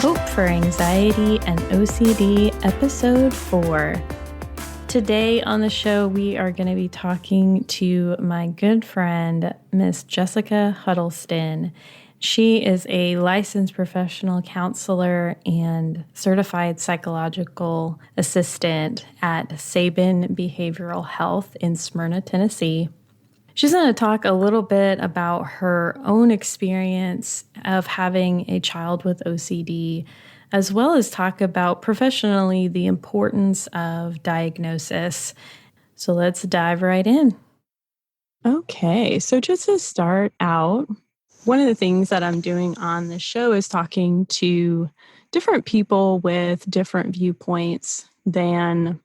Hope for Anxiety and OCD, Episode 4. Today on the show, we are going to be talking to my good friend, Miss Jessica Huddleston. She is a licensed professional counselor and certified psychological assistant at Sabin Behavioral Health in Smyrna, Tennessee. She's going to talk a little bit about her own experience of having a child with OCD, as well as talk about professionally the importance of diagnosis. So let's dive right in. Okay, so just to start out, one of the things that I'm doing on the show is talking to different people with different viewpoints than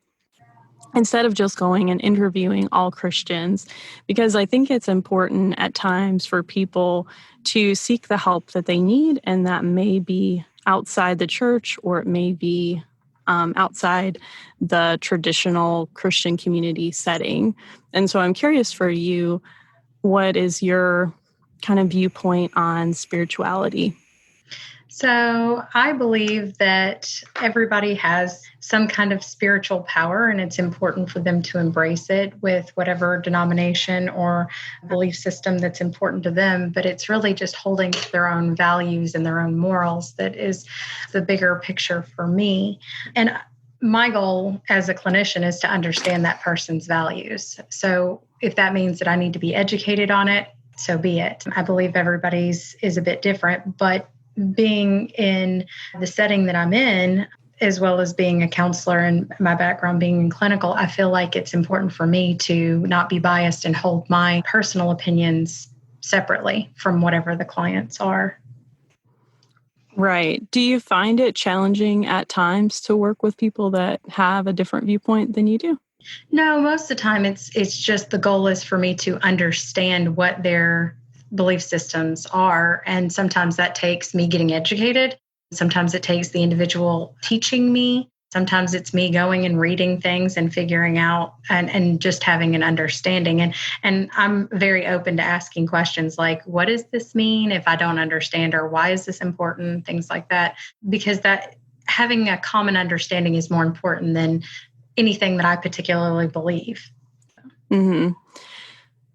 instead of just going and interviewing all Christians, because I think it's important at times for people to seek the help that they need, and that may be outside the church or it may be outside the traditional Christian community setting. And so I'm curious for you, what is your kind of viewpoint on spirituality? So I believe that everybody has some kind of spiritual power, and it's important for them to embrace it with whatever denomination or belief system that's important to them. But it's really just holding to their own values and their own morals that is the bigger picture for me. And my goal as a clinician is to understand that person's values. So if that means that I need to be educated on it, so be it. I believe everybody's is a bit different, but being in the setting that I'm in, as well as being a counselor and my background being in clinical, I feel like it's important for me to not be biased and hold my personal opinions separately from whatever the clients are. Right. Do you find it challenging at times to work with people that have a different viewpoint than you do? No, most of the time it's just the goal is for me to understand what their belief systems are. And sometimes that takes me getting educated. Sometimes it takes the individual teaching me. Sometimes it's me going and reading things and figuring out and just having an understanding. And I'm very open to asking questions like, what does this mean if I don't understand, or why is this important? Things like that, because that having a common understanding is more important than anything that I particularly believe. Mm-hmm.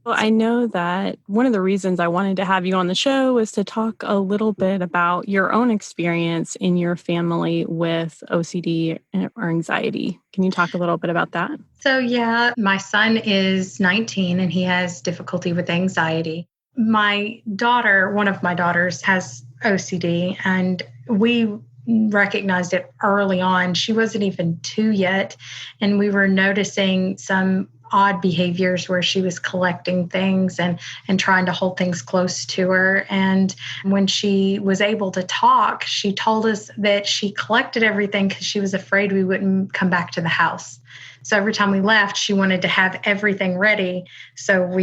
Well, I know that one of the reasons I wanted to have you on the show is to talk a little bit about your own experience in your family with OCD or anxiety. Can you talk a little bit about that? So, yeah, my son is 19 and he has difficulty with anxiety. My daughter, one of my daughters, has OCD, and we recognized it early on. She wasn't even 2 yet, and we were noticing some odd behaviors where she was collecting things and trying to hold things close to her. And when she was able to talk, she told us that she collected everything because she was afraid we wouldn't come back to the house. So every time we left, she wanted to have everything ready so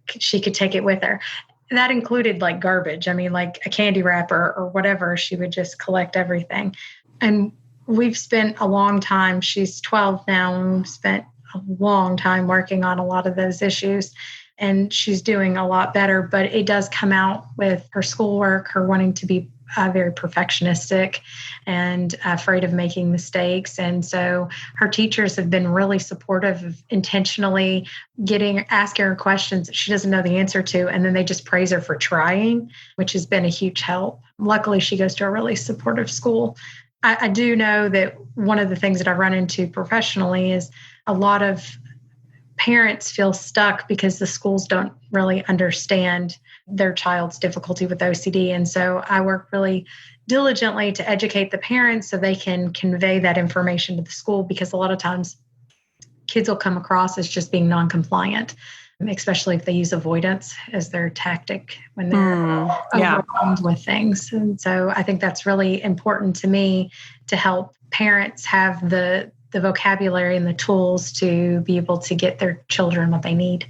she could take it with her. That included like garbage. I mean, like a candy wrapper or whatever. She would just collect everything. And we've spent a long time. She's 12 now, and we've spent a long time working on a lot of those issues, and she's doing a lot better, but it does come out with her schoolwork, her wanting to be very perfectionistic and afraid of making mistakes. And so her teachers have been really supportive of intentionally asking her questions that she doesn't know the answer to, and then they just praise her for trying, which has been a huge help. Luckily, she goes to a really supportive school. I do know that one of the things that I run into professionally is a lot of parents feel stuck because the schools don't really understand their child's difficulty with OCD. And so I work really diligently to educate the parents so they can convey that information to the school, because a lot of times kids will come across as just being non-compliant, especially if they use avoidance as their tactic when they're overwhelmed with things. And so I think that's really important to me, to help parents have the vocabulary and the tools to be able to get their children what they need.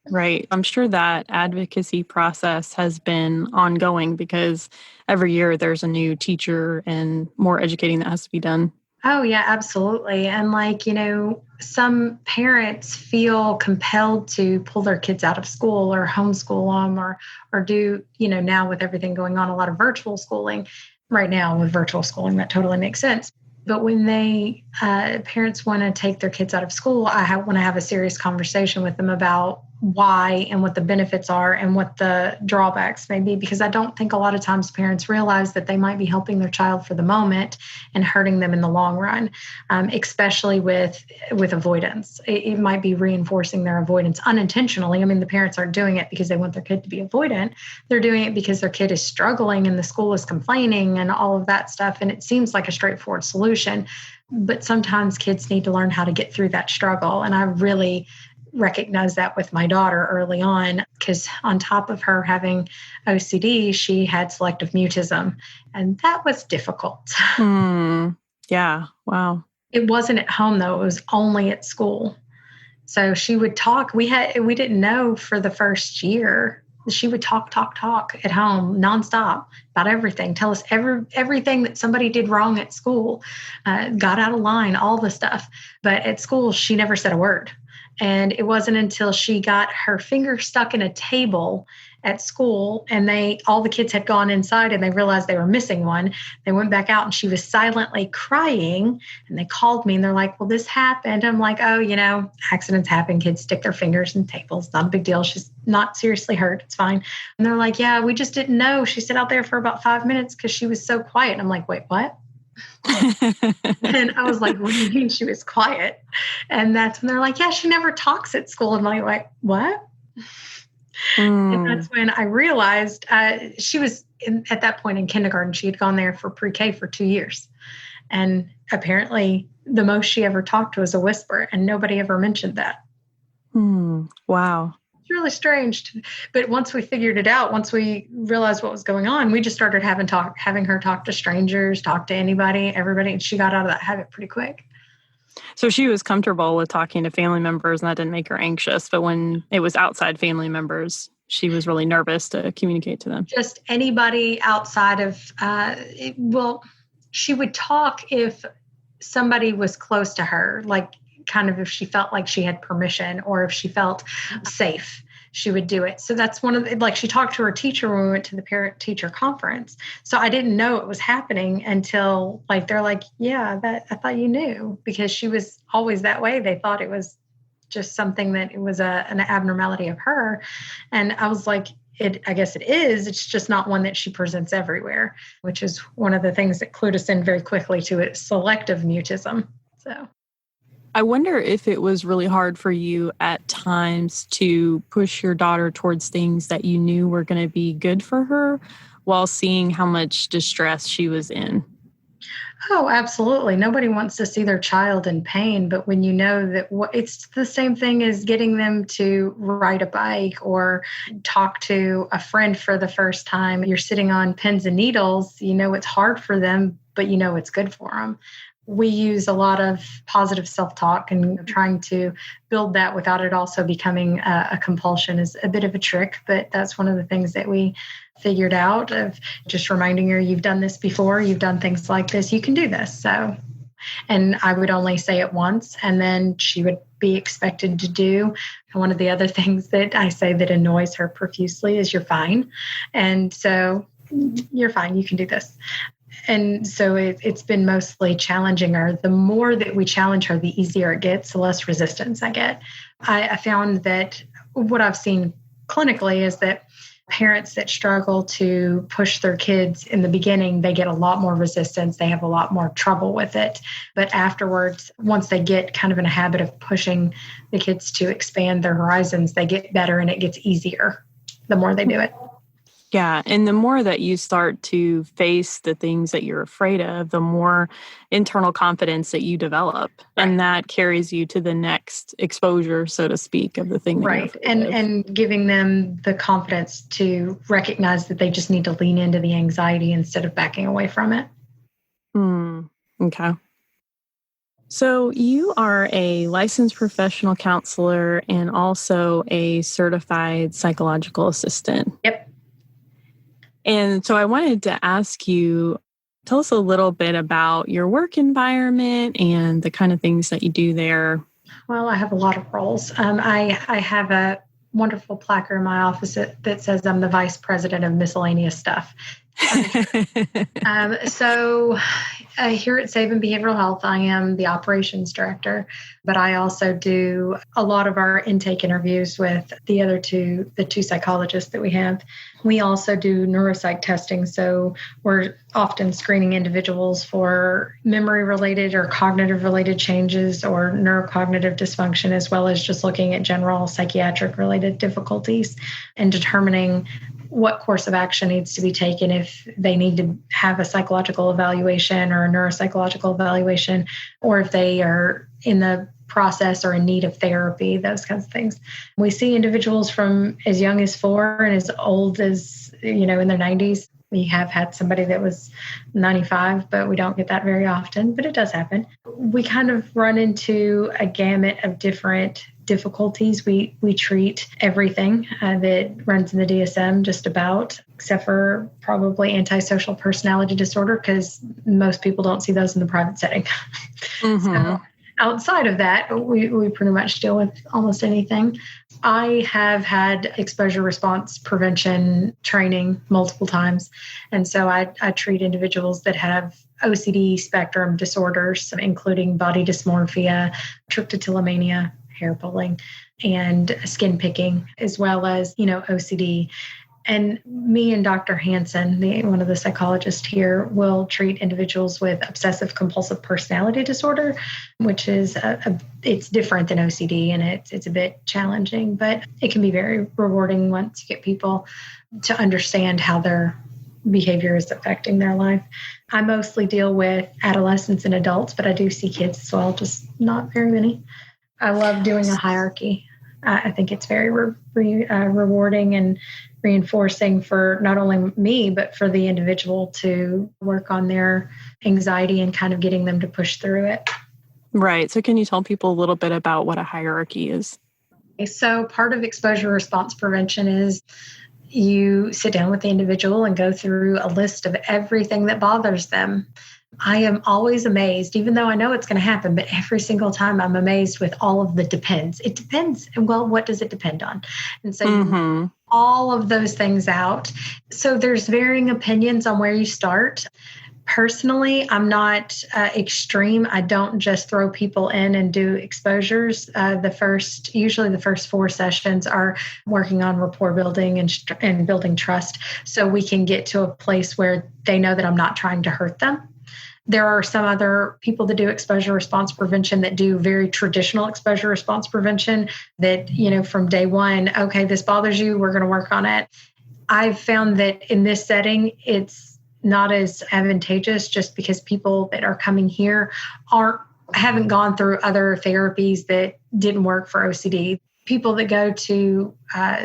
Right. I'm sure that advocacy process has been ongoing because every year there's a new teacher and more educating that has to be done. Oh, yeah, absolutely. And some parents feel compelled to pull their kids out of school or homeschool them or do, now with everything going on, a lot of virtual schooling. right now with virtual schooling, that totally makes sense. But when they parents want to take their kids out of school, I want to have a serious conversation with them about why and what the benefits are and what the drawbacks may be, because I don't think a lot of times parents realize that they might be helping their child for the moment and hurting them in the long run, especially with avoidance. It might be reinforcing their avoidance unintentionally. I mean, the parents aren't doing it because they want their kid to be avoidant. They're doing it because their kid is struggling and the school is complaining and all of that stuff. And it seems like a straightforward solution, but sometimes kids need to learn how to get through that struggle. And I really recognize that with my daughter early on, because on top of her having OCD, she had selective mutism, and that was difficult. Yeah. Wow. It wasn't at home though. It was only at school. So she would talk. We didn't know for the first year. She would talk at home nonstop about everything. Tell us everything that somebody did wrong at school, got out of line, all the stuff. But at school, she never said a word. And it wasn't until she got her finger stuck in a table at school and all the kids had gone inside and they realized they were missing one. They went back out and she was silently crying and they called me and they're like, well, this happened. I'm like, oh, accidents happen. Kids stick their fingers in tables. Not a big deal. She's not seriously hurt. It's fine. And they're like, yeah, we just didn't know. She sat out there for about 5 minutes because she was so quiet. And I'm like, wait, what? And I was like, what do you mean she was quiet? And that's when they're like, yeah, she never talks at school. And I'm like, what? And that's when I realized she was at that point in kindergarten. She had gone there for pre-K for 2 years. And apparently the most she ever talked was a whisper, and nobody ever mentioned that. Wow. It's really strange. But once we figured it out, once we realized what was going on, we just started having her talk to strangers, talk to anybody, everybody. And she got out of that habit pretty quick. So she was comfortable with talking to family members and that didn't make her anxious. But when it was outside family members, she was really nervous to communicate to them. Just anybody outside of, she would talk if somebody was close to her, like kind of if she felt like she had permission or if she felt safe, she would do it. So that's one of the, like she talked to her teacher when we went to the parent-teacher conference. So I didn't know it was happening until like, they're like, yeah, that I thought you knew, because she was always that way. They thought it was just something that it was an abnormality of her. And I was like, I guess it is. It's just not one that she presents everywhere, which is one of the things that clued us in very quickly to it, selective mutism. So I wonder if it was really hard for you at times to push your daughter towards things that you knew were going to be good for her while seeing how much distress she was in. Oh, absolutely. Nobody wants to see their child in pain, but when you know that it's the same thing as getting them to ride a bike or talk to a friend for the first time, you're sitting on pins and needles, it's hard for them, but it's good for them. We use a lot of positive self-talk, and trying to build that without it also becoming a compulsion is a bit of a trick, but that's one of the things that we figured out, of just reminding her, you've done this before, you've done things like this, you can do this. So, and I would only say it once, and then she would be expected to do. And one of the other things that I say that annoys her profusely is, you're fine. And so, you're fine, you can do this. And so it's been mostly challenging her. The more that we challenge her, the easier it gets, the less resistance I get. I found that what I've seen clinically is that parents that struggle to push their kids in the beginning, they get a lot more resistance. They have a lot more trouble with it. But afterwards, once they get kind of in a habit of pushing the kids to expand their horizons, they get better and it gets easier the more they do it. Yeah. And the more that you start to face the things that you're afraid of, the more internal confidence that you develop. Right. And that carries you to the next exposure, so to speak, of the thing. That right. And giving them the confidence to recognize that they just need to lean into the anxiety instead of backing away from it. Okay. So you are a licensed professional counselor and also a certified psychological assistant. Yep. And so I wanted to ask you, tell us a little bit about your work environment and the kind of things that you do there. Well, I have a lot of roles. I have a wonderful placard in my office that says I'm the vice president of miscellaneous stuff. So here at Save Behavioral Health, I am the operations director, but I also do a lot of our intake interviews with the two psychologists that we have. We also do neuropsych testing. So we're often screening individuals for memory related or cognitive related changes or neurocognitive dysfunction, as well as just looking at general psychiatric related difficulties and determining what course of action needs to be taken if they need to have a psychological evaluation or a neuropsychological evaluation, or if they are in the process or in need of therapy, those kinds of things. We see individuals from as young as 4 and as old as, in their 90s. We have had somebody that was 95, but we don't get that very often, but it does happen. We kind of run into a gamut of different difficulties. We treat everything that runs in the DSM, just about, except for probably antisocial personality disorder, because most people don't see those in the private setting. Mm-hmm. So outside of that, we pretty much deal with almost anything. I have had exposure response prevention training multiple times. And so I treat individuals that have OCD spectrum disorders, including body dysmorphia, trichotillomania, hair pulling, and skin picking, as well as, OCD. And me and Dr. Hansen, one of the psychologists here, will treat individuals with obsessive compulsive personality disorder, which is it's different than OCD, and it's a bit challenging, but it can be very rewarding once you get people to understand how their behavior is affecting their life. I mostly deal with adolescents and adults, but I do see kids as well, just not very many. I love doing a hierarchy. I think it's very rewarding and reinforcing for not only me, but for the individual to work on their anxiety and kind of getting them to push through it. Right. So can you tell people a little bit about what a hierarchy is? So part of exposure response prevention is you sit down with the individual and go through a list of everything that bothers them. I am always amazed, even though I know it's going to happen, but every single time I'm amazed with all of the depends. It depends. Well, what does it depend on? And so you all of those things out. So there's varying opinions on where you start. Personally, I'm not extreme. I don't just throw people in and do exposures. Usually the first 4 sessions are working on rapport building and building trust, so we can get to a place where they know that I'm not trying to hurt them. There are some other people that do exposure response prevention that do very traditional exposure response prevention that, from day one, okay, this bothers you, we're going to work on it. I've found that in this setting, it's not as advantageous just because people that are coming here haven't gone through other therapies that didn't work for OCD. People that go to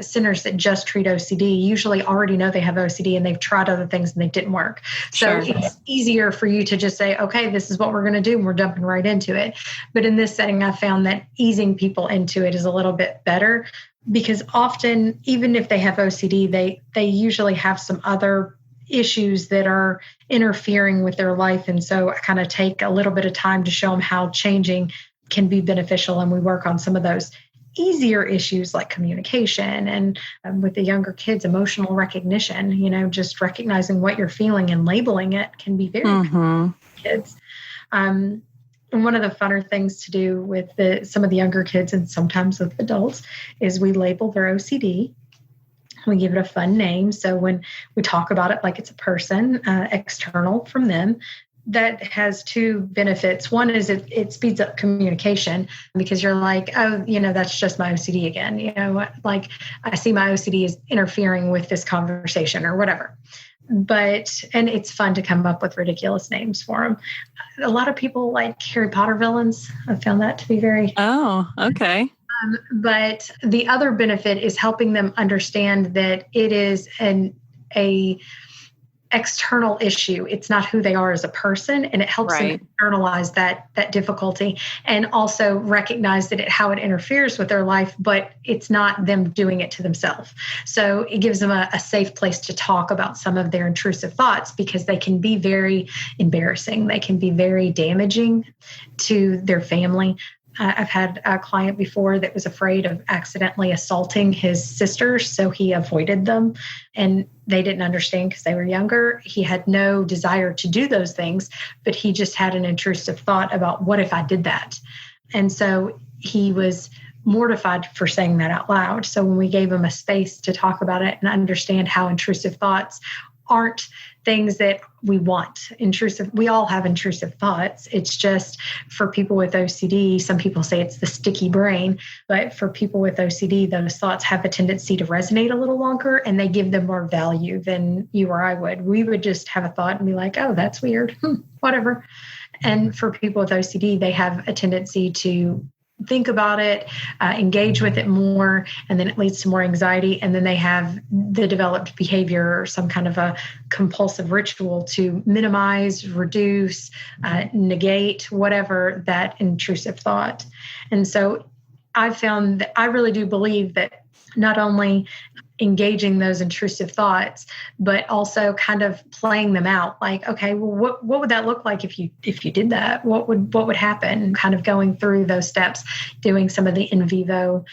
centers that just treat OCD usually already know they have OCD and they've tried other things and they didn't work. So It's easier for you to just say, okay, this is what we're going to do, and we're jumping right into it. But in this setting, I found that easing people into it is a little bit better, because often, even if they have OCD, they usually have some other issues that are interfering with their life. And so I kind of take a little bit of time to show them how changing can be beneficial. And we work on some of those easier issues like communication and with the younger kids, emotional recognition, just recognizing what you're feeling and labeling it can be very kids. And one of the funner things to do with some of the younger kids and sometimes with adults is we label their OCD. We give it a fun name. So when we talk about it like it's a person external from them, that has 2 benefits. One is it speeds up communication, because you're like, oh, that's just my OCD again. Like I see my OCD is interfering with this conversation or whatever. And it's fun to come up with ridiculous names for them. A lot of people like Harry Potter villains. I found that to be very... Oh, okay. But the other benefit is helping them understand that it is a external issue. It's not who they are as a person, and it helps them internalize that difficulty and also recognize how it interferes with their life, but it's not them doing it to themselves. So it gives them a safe place to talk about some of their intrusive thoughts, because they can be very embarrassing. They can be very damaging to their family. I've had a client before that was afraid of accidentally assaulting his sisters, so he avoided them. And they didn't understand because they were younger. He had no desire to do those things, but he just had an intrusive thought about what if I did that? And so he was mortified for saying that out loud. So when we gave him a space to talk about it and understand how intrusive thoughts aren't things that we want. We all have intrusive thoughts. It's just for people with OCD, some people say it's the sticky brain, but for people with OCD, those thoughts have a tendency to resonate a little longer and they give them more value than you or I would. We would just have a thought and be like, oh, that's weird, whatever. And for people with OCD, they have a tendency to think about it, engage with it more, and then it leads to more anxiety. And then they have the developed behavior or some kind of a compulsive ritual to minimize, reduce, negate, whatever that intrusive thought. And so I found that I really do believe that not only engaging those intrusive thoughts, but also kind of playing them out. Like, okay, well, what would that look like if you did that? What would happen? Kind of going through those steps, doing some of the in vivo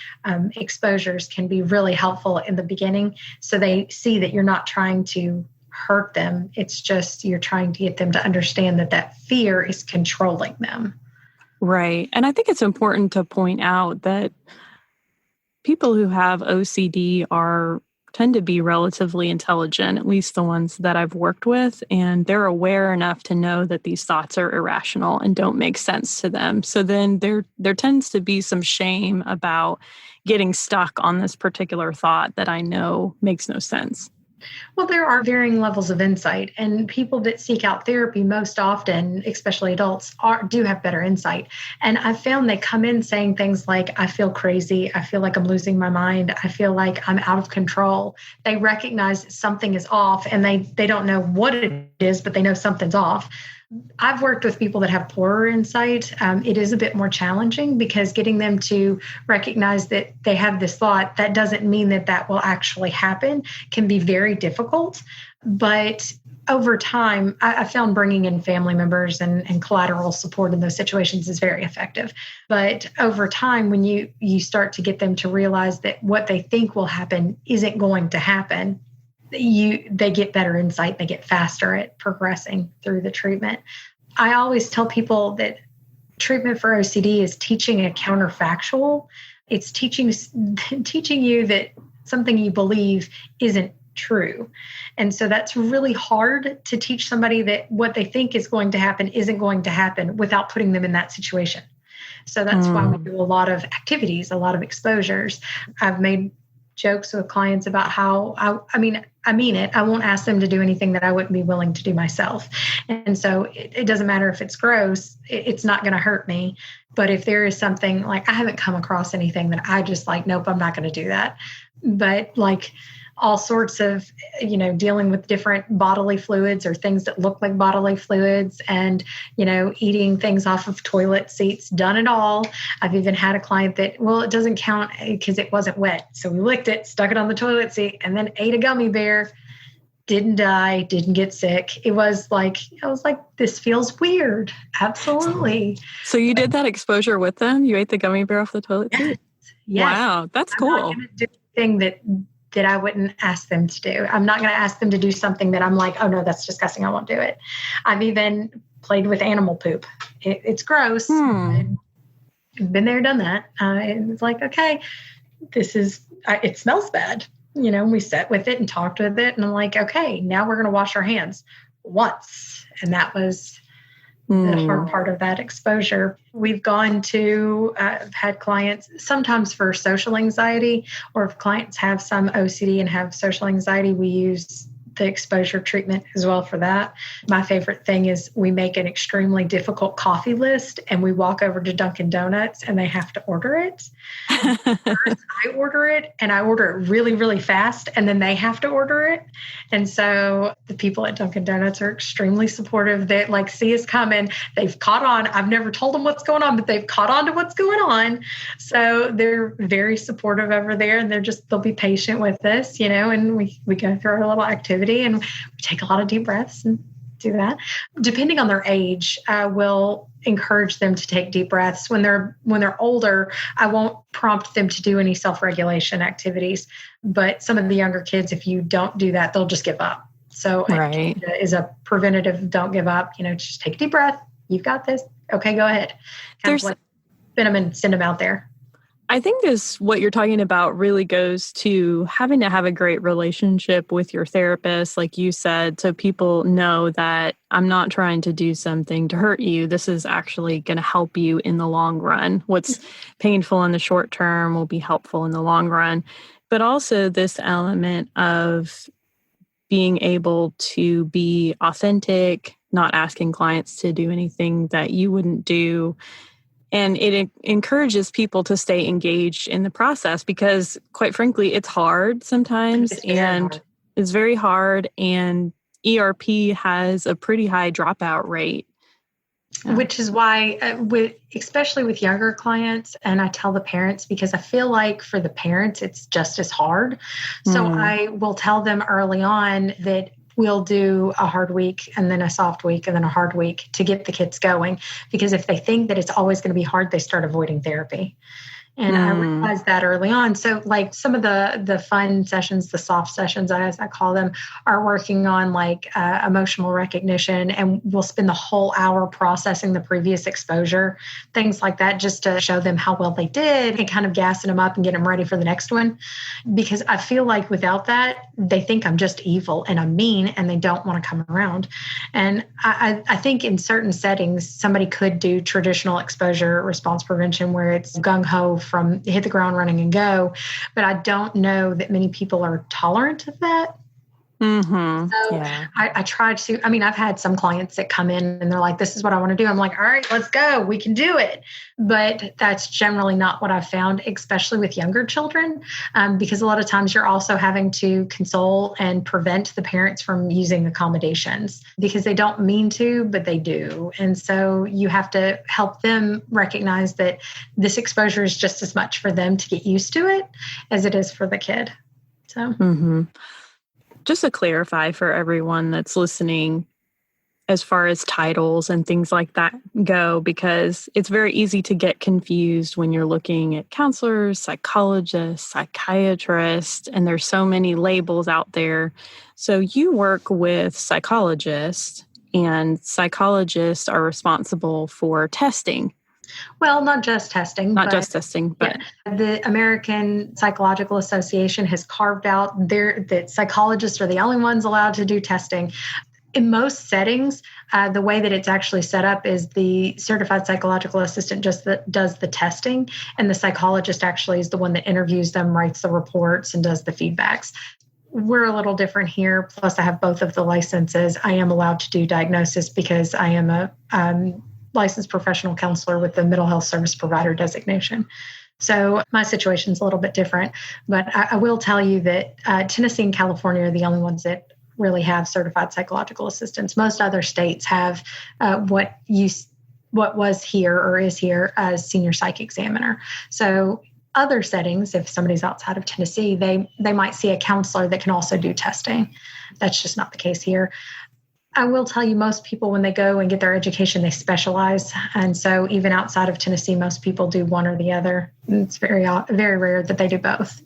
exposures can be really helpful in the beginning. So they see that you're not trying to hurt them. It's just you're trying to get them to understand that fear is controlling them. Right. And I think it's important to point out that people who have OCD tend to be relatively intelligent, at least the ones that I've worked with, and they're aware enough to know that these thoughts are irrational and don't make sense to them. So then there tends to be some shame about getting stuck on this particular thought that I know makes no sense. Well, there are varying levels of insight, and people that seek out therapy most often, especially adults, do have better insight. And I've found they come in saying things like, I feel crazy. I feel like I'm losing my mind. I feel like I'm out of control. They recognize that something is off and they don't know what it is, but they know something's off. I've worked with people that have poorer insight. It is a bit more challenging because getting them to recognize that they have this thought, that doesn't mean that will actually happen, can be very difficult. But over time, I found bringing in family members and collateral support in those situations is very effective. But over time, when you start to get them to realize that what they think will happen isn't going to happen, they get better insight, they get faster at progressing through the treatment. I always tell people that treatment for OCD is teaching a counterfactual. It's teaching you that something you believe isn't true. And so that's really hard to teach somebody that what they think is going to happen isn't going to happen without putting them in that situation. So that's why we do a lot of activities, a lot of exposures. I've made jokes with clients about how I mean it. I won't ask them to do anything that I wouldn't be willing to do myself. And so it doesn't matter if it's gross, it's not going to hurt me. But if there is something like, I haven't come across anything that I just like, nope, I'm not going to do that. But like all sorts of, dealing with different bodily fluids or things that look like bodily fluids and, eating things off of toilet seats, done it all. I've even had a client that, well, it doesn't count because it wasn't wet. So we licked it, stuck it on the toilet seat, and then ate a gummy bear, didn't die, didn't get sick. I was like, this feels weird. Absolutely. So you did that exposure with them? You ate the gummy bear off the toilet seat? Yes. Wow, that's cool. I'm not going to do anything that I wouldn't ask them to do. I'm not going to ask them to do something that I'm like, oh no, that's disgusting, I won't do it. I've even played with animal poop. It's gross. I've been there, done that. It's like, okay, it smells bad. We sat with it and talked with it. And I'm like, okay, now we're going to wash our hands once. And that was the hard part of that exposure. We've gone to, had clients sometimes for social anxiety, or if clients have some OCD and have social anxiety, we use the exposure treatment as well for that. My favorite thing is we make an extremely difficult coffee list and we walk over to Dunkin' Donuts and they have to order it. First, I order it and I order it really, really fast, and then they have to order it. And so the people at Dunkin' Donuts are extremely supportive. They see us coming. They've caught on. I've never told them what's going on, but they've caught on to what's going on. So they're very supportive over there, and they'll be patient with us, and we go through our little activity and we take a lot of deep breaths and do that. Depending on their age, I will encourage them to take deep breaths. When they're older, I won't prompt them to do any self-regulation activities. But some of the younger kids, if you don't do that, they'll just give up. So right. it is a preventative, don't give up, just take a deep breath. You've got this. Okay, go ahead. Kind of like spin them and send them out there. I think what you're talking about really goes to having to have a great relationship with your therapist, like you said, so people know that I'm not trying to do something to hurt you. This is actually going to help you in the long run. What's painful in the short term will be helpful in the long run. But also this element of being able to be authentic, not asking clients to do anything that you wouldn't do. And it encourages people to stay engaged in the process because, quite frankly, it's hard sometimes. It's very hard. And ERP has a pretty high dropout rate. Which is why, especially with younger clients, and I tell the parents because I feel like for the parents, it's just as hard. So I will tell them early on that we'll do a hard week and then a soft week and then a hard week to get the kids going. Because if they think that it's always going to be hard, they start avoiding therapy. And I realized that early on. So like some of the fun sessions, the soft sessions, as I call them, are working on like emotional recognition. And we'll spend the whole hour processing the previous exposure, things like that, just to show them how well they did and kind of gassing them up and getting them ready for the next one. Because I feel like without that, they think I'm just evil and I'm mean and they don't want to come around. And I think in certain settings, somebody could do traditional exposure response prevention where it's gung-ho from hit the ground running and go. But I don't know that many people are tolerant of that. Mm-hmm. So yeah. I try to, I've had some clients that come in and they're like, this is what I want to do. I'm like, all right, let's go. We can do it. But that's generally not what I've found, especially with younger children, because a lot of times you're also having to console and prevent the parents from using accommodations because they don't mean to, but they do. And so you have to help them recognize that this exposure is just as much for them to get used to it as it is for the kid. So. Mm-hmm. Just to clarify for everyone that's listening, as far as titles and things like that go, because it's very easy to get confused when you're looking at counselors, psychologists, psychiatrists, and there's so many labels out there. So you work with psychologists, and psychologists are responsible for testing. Well, not just testing. But the American Psychological Association has carved out that psychologists are the only ones allowed to do testing. In most settings, the way that it's actually set up is the certified psychological assistant just does the testing, and the psychologist actually is the one that interviews them, writes the reports, and does the feedbacks. We're a little different here. Plus, I have both of the licenses. I am allowed to do diagnosis because I am a licensed professional counselor with the mental health service provider designation. So my situation is a little bit different, but I will tell you that Tennessee and California are the only ones that really have certified psychological assistants. Most other states have what was here or is here as senior psych examiner. So other settings, if somebody's outside of Tennessee, they might see a counselor that can also do testing. That's just not the case here. I will tell you, most people, when they go and get their education, they specialize. And so even outside of Tennessee, most people do one or the other. It's very, very rare that they do both.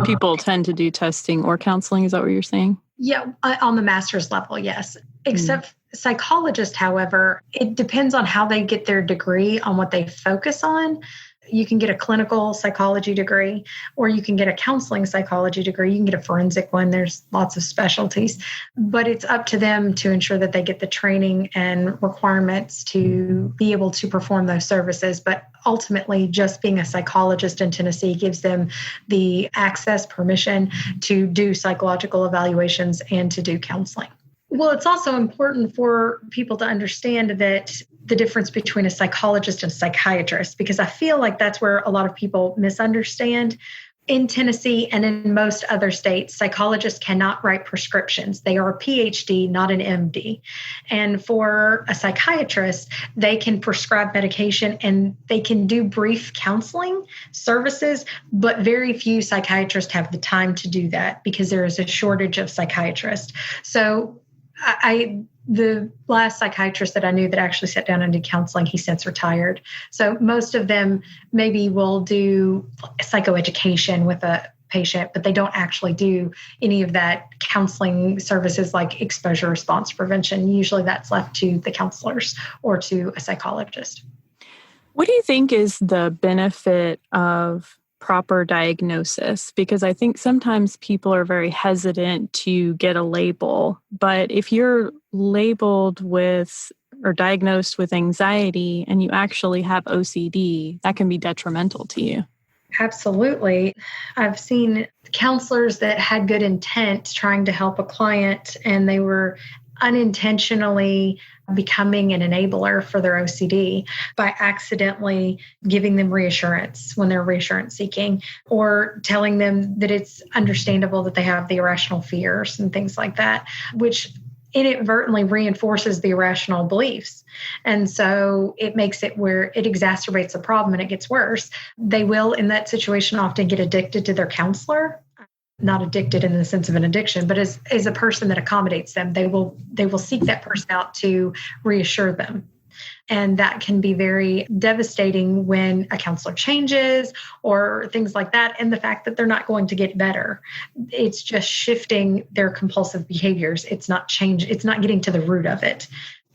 People tend to do testing or counseling. Is that what you're saying? Yeah, on the master's level, yes. Except psychologists, however, it depends on how they get their degree on what they focus on. You can get a clinical psychology degree, or you can get a counseling psychology degree. You can get a forensic one. There's lots of specialties, but it's up to them to ensure that they get the training and requirements to be able to perform those services. But ultimately, just being a psychologist in Tennessee gives them the access, permission to do psychological evaluations and to do counseling. Well, it's also important for people to understand that the difference between a psychologist and a psychiatrist, because I feel like that's where a lot of people misunderstand. In Tennessee and in most other states, psychologists cannot write prescriptions. They are a PhD, not an MD. And for a psychiatrist, they can prescribe medication and they can do brief counseling services, but very few psychiatrists have the time to do that because there is a shortage of psychiatrists. So The last psychiatrist that I knew that actually sat down and did counseling, he since retired. So most of them maybe will do psychoeducation with a patient, but they don't actually do any of that counseling services like exposure response prevention. Usually that's left to the counselors or to a psychologist. What do you think is the benefit of proper diagnosis? Because I think sometimes people are very hesitant to get a label, but if you're labeled with or diagnosed with anxiety and you actually have OCD, that can be detrimental to you. Absolutely. I've seen counselors that had good intent trying to help a client, and they were unintentionally becoming an enabler for their OCD by accidentally giving them reassurance when they're reassurance seeking, or telling them that it's understandable that they have the irrational fears and things like that, which inadvertently reinforces the irrational beliefs. And so it makes it where it exacerbates the problem and it gets worse. They will, in that situation, often get addicted to their counselor. Not addicted in the sense of an addiction, but as a person that accommodates them, they will seek that person out to reassure them. And that can be very devastating when a counselor changes or things like that. And the fact that they're not going to get better, it's just shifting their compulsive behaviors. It's not change. It's not getting to the root of it.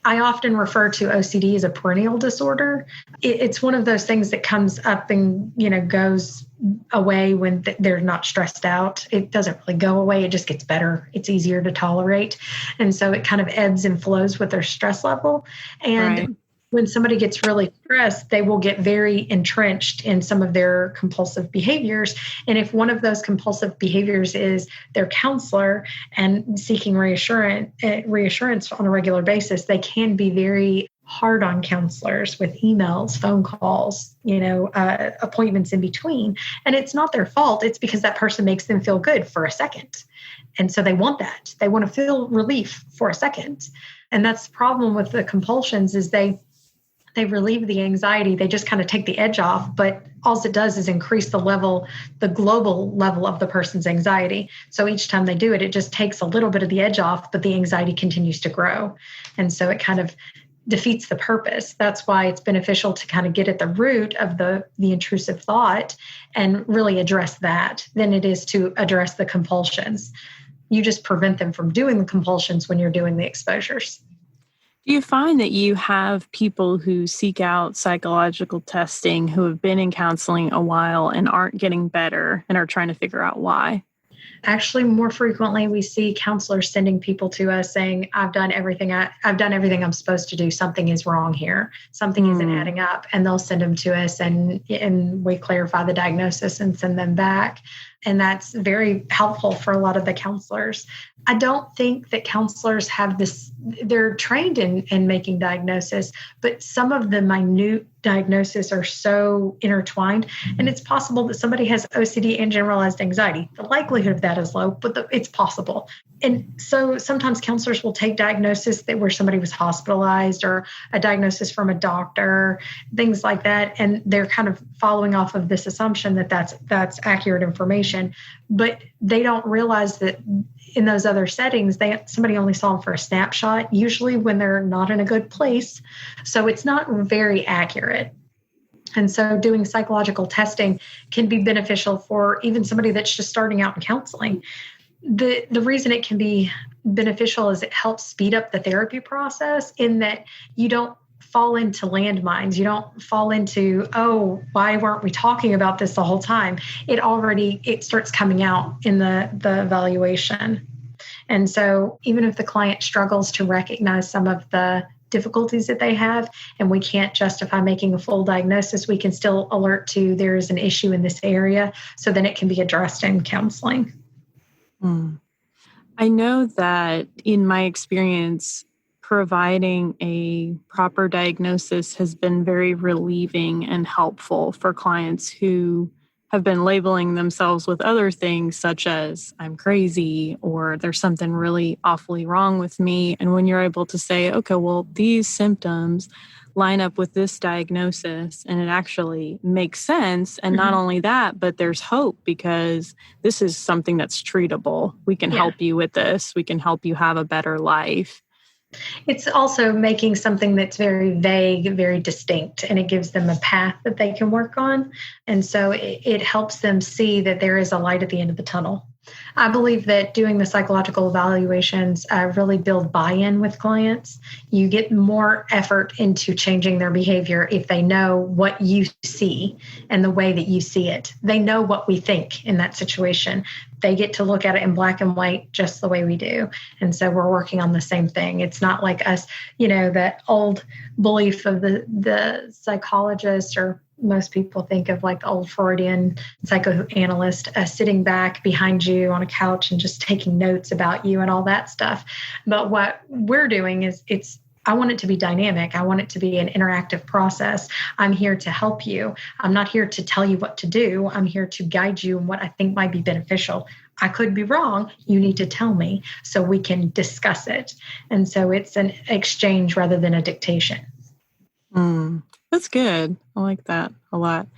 I often refer to OCD as a perennial disorder. It's one of those things that comes up and, goes away when they're not stressed out. It doesn't really go away. It just gets better. It's easier to tolerate. And so it kind of ebbs and flows with their stress level. And right. When somebody gets really stressed, they will get very entrenched in some of their compulsive behaviors. And if one of those compulsive behaviors is their counselor and seeking reassurance on a regular basis, they can be very hard on counselors with emails, phone calls, appointments in between. And it's not their fault. It's because that person makes them feel good for a second. And so they want that. They want to feel relief for a second. And that's the problem with the compulsions is they relieve the anxiety. They just kind of take the edge off, but all it does is increase the global level of the person's anxiety. So each time they do it, it just takes a little bit of the edge off, but the anxiety continues to grow. And so it kind of defeats the purpose. That's why it's beneficial to kind of get at the root of the intrusive thought and really address that than it is to address the compulsions. You just prevent them from doing the compulsions when you're doing the exposures. Do you find that you have people who seek out psychological testing who have been in counseling a while and aren't getting better and are trying to figure out why? Actually, more frequently, we see counselors sending people to us saying, I've done everything I'm supposed to do. Something is wrong here. Something isn't adding up. And they'll send them to us and we clarify the diagnosis and send them back. And that's very helpful for a lot of the counselors. I don't think that counselors have this, they're trained in making diagnosis, but some of the minute diagnoses are so intertwined. And it's possible that somebody has OCD and generalized anxiety. The likelihood of that is low, but it's possible. And so sometimes counselors will take diagnosis where somebody was hospitalized or a diagnosis from a doctor, things like that. And they're kind of following off of this assumption that that's accurate information. But they don't realize that in those other settings, somebody only saw them for a snapshot, usually when they're not in a good place. So it's not very accurate. And so doing psychological testing can be beneficial for even somebody that's just starting out in counseling. The reason it can be beneficial is it helps speed up the therapy process in that you don't fall into landmines. You don't fall into, oh, why weren't we talking about this the whole time? It starts coming out in the evaluation. And so even if the client struggles to recognize some of the difficulties that they have, and we can't justify making a full diagnosis, we can still alert to there is an issue in this area, so then it can be addressed in counseling. I know that in my experience, providing a proper diagnosis has been very relieving and helpful for clients who have been labeling themselves with other things such as I'm crazy or there's something really awfully wrong with me. And when you're able to say, okay, well, these symptoms line up with this diagnosis and it actually makes sense. And not only that, but there's hope because this is something that's treatable. We can help you with this. We can help you have a better life. It's also making something that's very vague, very distinct, and it gives them a path that they can work on. And so it helps them see that there is a light at the end of the tunnel. I believe that doing the psychological evaluations really build buy-in with clients. You get more effort into changing their behavior if they know what you see and the way that you see it. They know what we think in that situation. They get to look at it in black and white just the way we do. And so we're working on the same thing. It's not like us, that old belief of the psychologist, or most people think of like the old Freudian psychoanalyst sitting back behind you on a couch and just taking notes about you and all that stuff. But what we're doing is I want it to be dynamic. I want it to be an interactive process. I'm here to help you. I'm not here to tell you what to do. I'm here to guide you in what I think might be beneficial. I could be wrong. You need to tell me so we can discuss it. And so it's an exchange rather than a dictation. That's good. I like that a lot.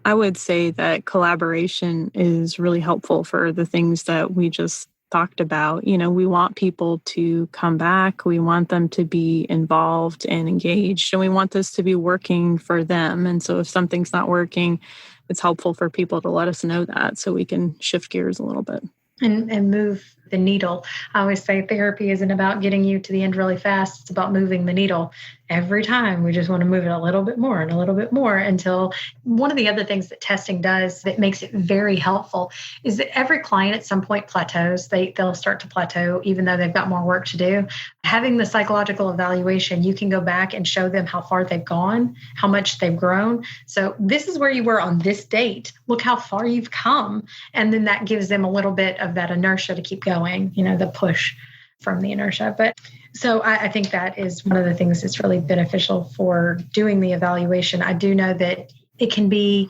I would say that collaboration is really helpful for the things that we just talked about. We want people to come back. We want them to be involved and engaged, and we want this to be working for them. And so if something's not working, it's helpful for people to let us know that so we can shift gears a little bit. And move the needle. I always say therapy isn't about getting you to the end really fast. It's about moving the needle. Every time we just want to move it a little bit more and a little bit more until one of the other things that testing does that makes it very helpful is that every client at some point plateaus. They'll start to plateau even though they've got more work to do. Having the psychological evaluation, you can go back and show them how far they've gone, how much they've grown. So this is where you were on this date. Look how far you've come. And then that gives them a little bit of that inertia to keep going, the push from the inertia. But so I think that is one of the things that's really beneficial for doing the evaluation. I do know that it can be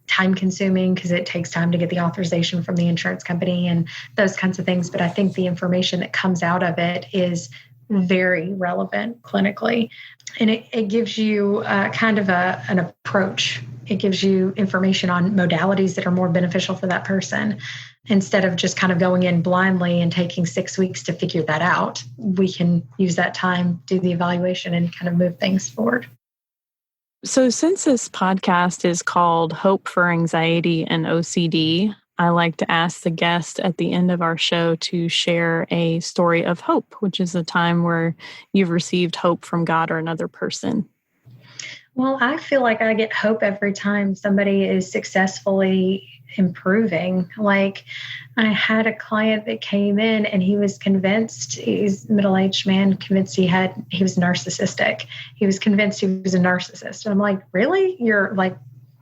time consuming because it takes time to get the authorization from the insurance company and those kinds of things. But I think the information that comes out of it is very relevant clinically. And it gives you kind of an approach. It gives you information on modalities that are more beneficial for that person. Instead of just kind of going in blindly and taking 6 weeks to figure that out, we can use that time, do the evaluation, and kind of move things forward. So since this podcast is called Hope for Anxiety and OCD, I like to ask the guest at the end of our show to share a story of hope, which is a time where you've received hope from God or another person. Well, I feel like I get hope every time somebody is successfully improving. Like I had a client that came in and he was convinced, he's a middle-aged man, convinced he was narcissistic. He was convinced he was a narcissist. And I'm like, really? You're like,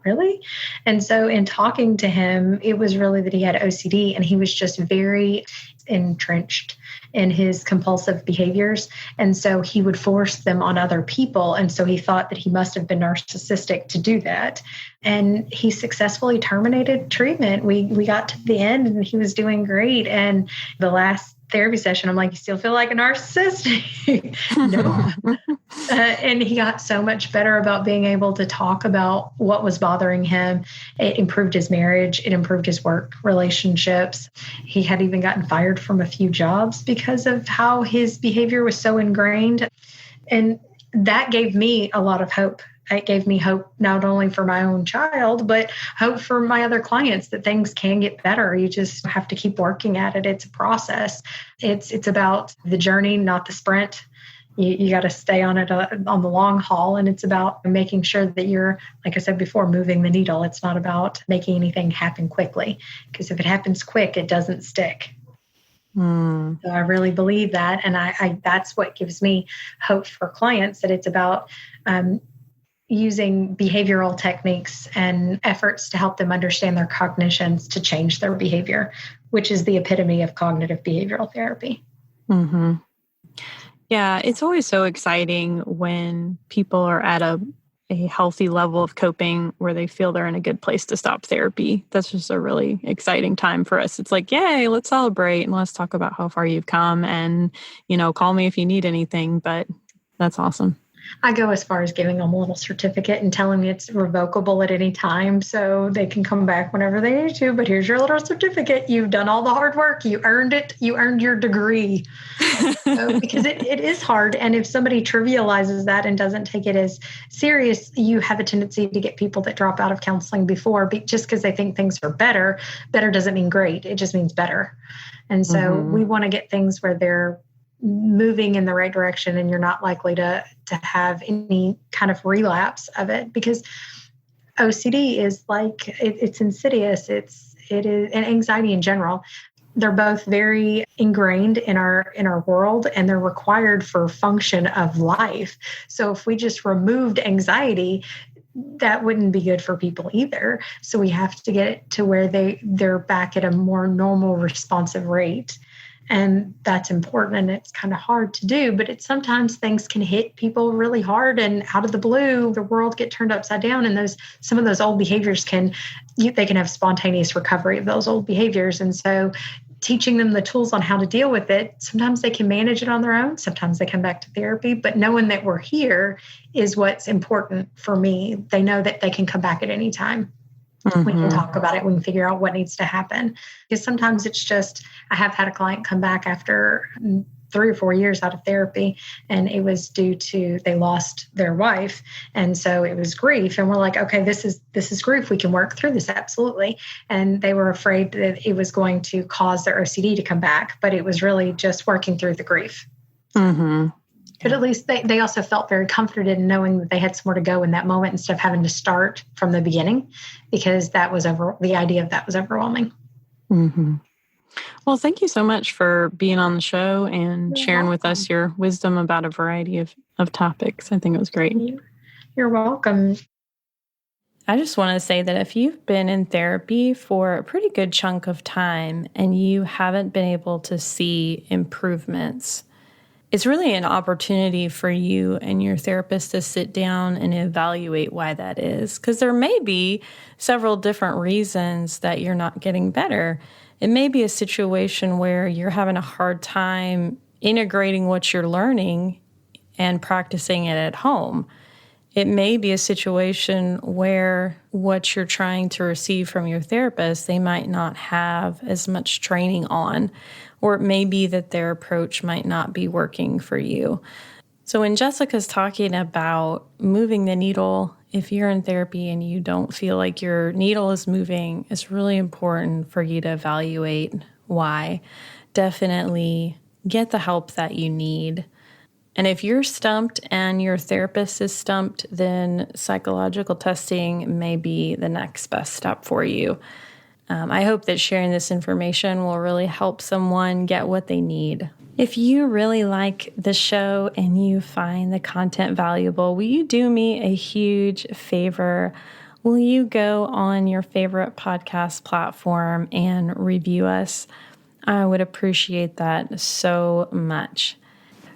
really? And so in talking to him, it was really that he had OCD and he was just very entrenched in his compulsive behaviors. And so he would force them on other people. And so he thought that he must have been narcissistic to do that. And he successfully terminated treatment. We got to the end and he was doing great. And the last therapy session, I'm like, you still feel like a narcissist? No. And he got so much better about being able to talk about what was bothering him. It improved his marriage. It improved his work relationships. He had even gotten fired from a few jobs because of how his behavior was so ingrained. And that gave me a lot of hope. It gave me hope not only for my own child, but hope for my other clients that things can get better. You just have to keep working at it. It's a process. It's about the journey, not the sprint. You got to stay on it on the long haul. And it's about making sure that you're, like I said before, moving the needle. It's not about making anything happen quickly, because if it happens quick, it doesn't stick. So I really believe that. And I that's what gives me hope for clients, that it's about using behavioral techniques and efforts to help them understand their cognitions to change their behavior, which is the epitome of cognitive behavioral therapy. Mm-hmm. Yeah, it's always so exciting when people are at a healthy level of coping where they feel they're in a good place to stop therapy. That's just a really exciting time for us. It's like, yay, let's celebrate and let's talk about how far you've come and, call me if you need anything. But that's awesome. I go as far as giving them a little certificate and telling me it's revocable at any time so they can come back whenever they need to. But here's your little certificate. You've done all the hard work. You earned it. You earned your degree. Because it is hard. And if somebody trivializes that and doesn't take it as serious, you have a tendency to get people that drop out of counseling before just because they think things are better. Better doesn't mean great. It just means better. And so we want to get things where they're moving in the right direction and you're not likely to have any kind of relapse of it, because OCD is like, it's insidious. It is, and anxiety in general. They're both very ingrained in our world, and they're required for function of life. So if we just removed anxiety, that wouldn't be good for people either. So we have to get it to where they're back at a more normal, responsive rate. And that's important, and it's kind of hard to do, but sometimes things can hit people really hard, and out of the blue, the world get turned upside down. And some of those old behaviors they can have spontaneous recovery of those old behaviors. And so teaching them the tools on how to deal with it, sometimes they can manage it on their own. Sometimes they come back to therapy, but knowing that we're here is what's important for me. They know that they can come back at any time. We can talk about it. We can figure out what needs to happen. Because sometimes it's just, I have had a client come back after 3 or 4 years out of therapy, and it was due to they lost their wife. And so it was grief. And we're like, okay, this is grief. We can work through this. Absolutely. And they were afraid that it was going to cause their OCD to come back, but it was really just working through the grief. Mm-hmm. But at least they also felt very comforted in knowing that they had somewhere to go in that moment instead of having to start from the beginning, because the idea of that was overwhelming. Mm-hmm. Well, thank you so much for being on the show and sharing with us your wisdom about a variety of topics. I think it was great. You're welcome. I just want to say that if you've been in therapy for a pretty good chunk of time and you haven't been able to see improvements, it's really an opportunity for you and your therapist to sit down and evaluate why that is. Because there may be several different reasons that you're not getting better. It may be a situation where you're having a hard time integrating what you're learning and practicing it at home. It may be a situation where what you're trying to receive from your therapist, they might not have as much training on. Or it may be that their approach might not be working for you. So when Jessica's talking about moving the needle, if you're in therapy and you don't feel like your needle is moving, it's really important for you to evaluate why. Definitely get the help that you need. And if you're stumped and your therapist is stumped, then psychological testing may be the next best step for you. I hope that sharing this information will really help someone get what they need. If you really like the show and you find the content valuable, will you do me a huge favor? Will you go on your favorite podcast platform and review us? I would appreciate that so much.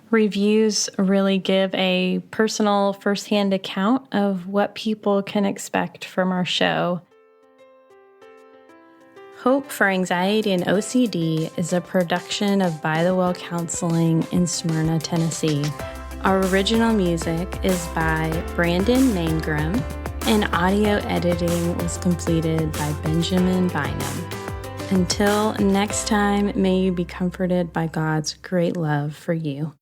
Reviews really give a personal firsthand account of what people can expect from our show. Hope for Anxiety and OCD is a production of By the Well Counseling in Smyrna, Tennessee. Our original music is by Brandon Mangrum, and audio editing was completed by Benjamin Bynum. Until next time, may you be comforted by God's great love for you.